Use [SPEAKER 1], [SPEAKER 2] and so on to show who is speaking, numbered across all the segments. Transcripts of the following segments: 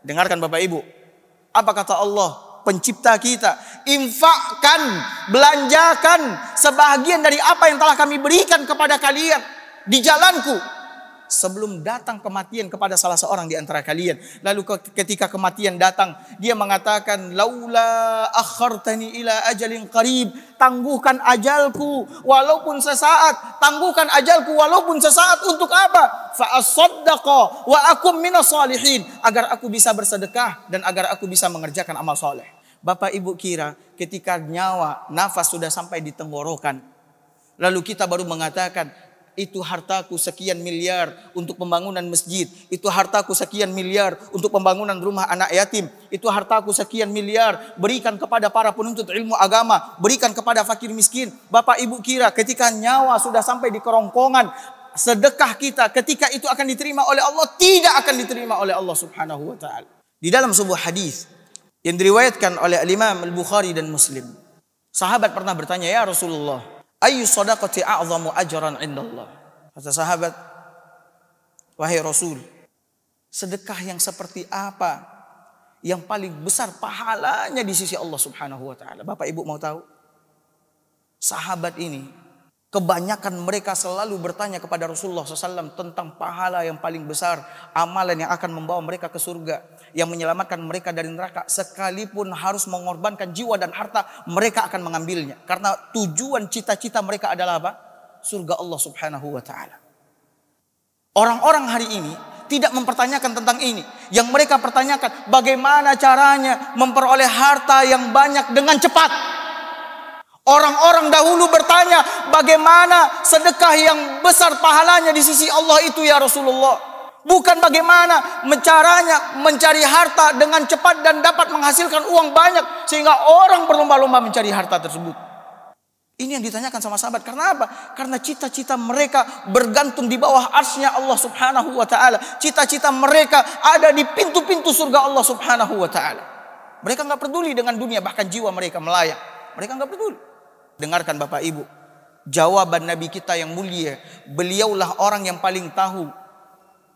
[SPEAKER 1] Dengarkan Bapak Ibu. Apa kata Allah, pencipta kita? Infakkan, belanjakan sebahagian dari apa yang telah kami berikan kepada kalian di jalanku, sebelum datang kematian kepada salah seorang di antara kalian. Lalu ketika kematian datang, dia mengatakan, laula akhartani ila ajalin qarib, tangguhkan ajalku walaupun sesaat, tangguhkan ajalku walaupun sesaat. Untuk apa? Fa asaddaqa wa akum minas salihin, agar aku bisa bersedekah dan agar aku bisa mengerjakan amal soleh. Bapak Ibu kira ketika nyawa, nafas sudah sampai di tenggorokan, lalu kita baru mengatakan, itu hartaku sekian miliar untuk pembangunan masjid, itu hartaku sekian miliar untuk pembangunan rumah anak yatim, itu hartaku sekian miliar berikan kepada para penuntut ilmu agama, berikan kepada fakir miskin. Bapak Ibu kira ketika nyawa sudah sampai di kerongkongan, sedekah kita ketika itu akan diterima oleh Allah? Tidak akan diterima oleh Allah Subhanahu wa taala. Di dalam sebuah hadis yang diriwayatkan oleh Imam Al-Bukhari dan Muslim, sahabat pernah bertanya, ya Rasulullah, ayyu sadaqati a'zamu ajran indallah. Kata sahabat, wahai Rasul, sedekah yang seperti apa yang paling besar pahalanya di sisi Allah Subhanahu wa taala? Bapak Ibu mau tahu? Sahabat ini, kebanyakan mereka selalu bertanya kepada Rasulullah SAW tentang pahala yang paling besar, amalan yang akan membawa mereka ke surga, yang menyelamatkan mereka dari neraka. Sekalipun harus mengorbankan jiwa dan harta, mereka akan mengambilnya. Karena tujuan cita-cita mereka adalah apa? Surga Allah Subhanahu wa ta'ala. Orang-orang hari ini tidak mempertanyakan tentang ini. Yang mereka pertanyakan, bagaimana caranya memperoleh harta yang banyak dengan cepat. Orang-orang dahulu bertanya, bagaimana sedekah yang besar pahalanya di sisi Allah itu ya Rasulullah. Bukan bagaimana caranya mencari harta dengan cepat dan dapat menghasilkan uang banyak sehingga orang berlomba-lomba mencari harta tersebut. Ini yang ditanyakan sama sahabat. Karena apa? Karena cita-cita mereka bergantung di bawah arsy-Nya Allah Subhanahu wa ta'ala. Cita-cita mereka ada di pintu-pintu surga Allah Subhanahu wa ta'ala. Mereka gak peduli dengan dunia, bahkan jiwa mereka melayang. Mereka gak peduli. Dengarkan Bapak Ibu, jawaban Nabi kita yang mulia. Beliaulah orang yang paling tahu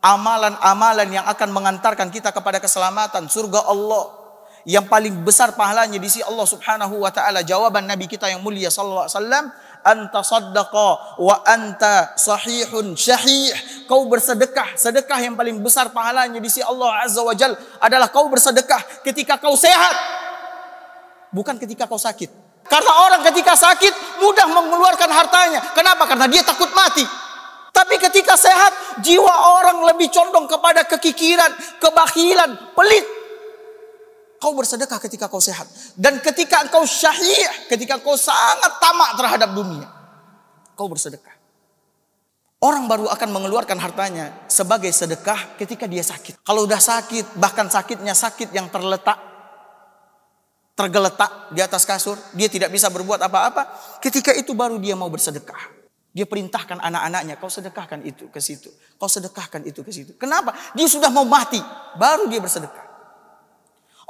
[SPEAKER 1] amalan-amalan yang akan mengantarkan kita kepada keselamatan surga Allah, yang paling besar pahalanya di sisi Allah Subhanahu wa taala. Jawaban Nabi kita yang mulia sallallahu alaihi wasallam, anta saddaqa wa anta sahihun syahih. Kau bersedekah, sedekah yang paling besar pahalanya di sisi Allah Azza wa Jalla adalah kau bersedekah ketika kau sehat, bukan ketika kau sakit. Karena orang ketika sakit mudah mengeluarkan hartanya. Kenapa? Karena dia takut mati. Tapi ketika sehat, jiwa orang lebih condong kepada kekikiran, kebakhilan, pelit. Kau bersedekah ketika kau sehat. Dan ketika kau syahih, ketika kau sangat tamak terhadap dunia, kau bersedekah. Orang baru akan mengeluarkan hartanya sebagai sedekah ketika dia sakit. Kalau udah sakit, bahkan sakitnya sakit yang tergeletak di atas kasur, dia tidak bisa berbuat apa-apa, ketika itu baru dia mau bersedekah. Dia perintahkan anak-anaknya, kau sedekahkan itu ke situ, kau sedekahkan itu ke situ. Kenapa? Dia sudah mau mati, baru dia bersedekah.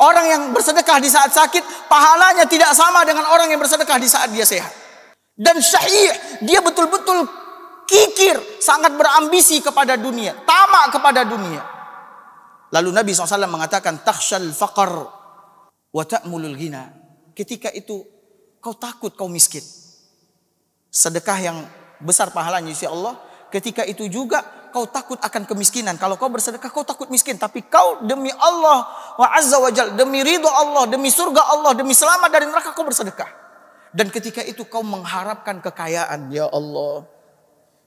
[SPEAKER 1] Orang yang bersedekah di saat sakit, pahalanya tidak sama dengan orang yang bersedekah di saat dia sehat. Dan syahih, dia betul-betul kikir, sangat berambisi kepada dunia, tamak kepada dunia. Lalu Nabi SAW mengatakan, takhshal faqar wa ta'mulul ghina. Ketika itu kau takut kau miskin. Sedekah yang besar pahalanya di sisi Allah. Ketika itu juga kau takut akan kemiskinan. Kalau kau bersedekah kau takut miskin, tapi kau demi Allah wa azza wa jalla, demi ridho Allah, demi surga Allah, demi selamat dari neraka kau bersedekah. Dan ketika itu kau mengharapkan kekayaan. Ya Allah,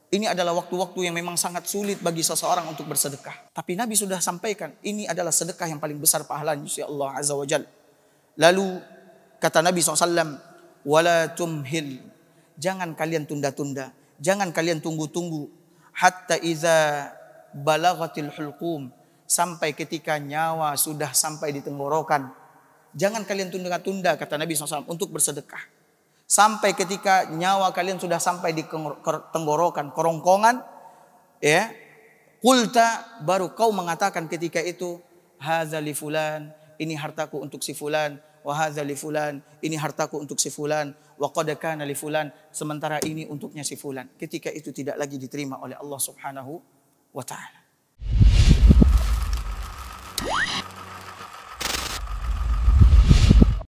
[SPEAKER 1] ini adalah waktu-waktu yang memang sangat sulit bagi seseorang untuk bersedekah. Tapi Nabi sudah sampaikan, ini adalah sedekah yang paling besar pahalanya di sisi Allah azza wa jalla. Lalu kata Nabi SAW, wala tumhil, jangan kalian tunda-tunda, jangan kalian tunggu-tunggu, hatta iza balagatil hulqum, sampai ketika nyawa sudah sampai di tenggorokan. Jangan kalian tunda-tunda, kata Nabi SAW, untuk bersedekah. Sampai ketika nyawa kalian sudah sampai di tenggorokan, kerongkongan, ya, qulta, baru kau mengatakan ketika itu, hadza li fulan, ini hartaku untuk si fulan, wa hadza li fulan, ini hartaku untuk si fulan, wa qad kana li fulan, sementara ini untuknya si fulan. Ketika itu tidak lagi diterima oleh Allah Subhanahu wa taala.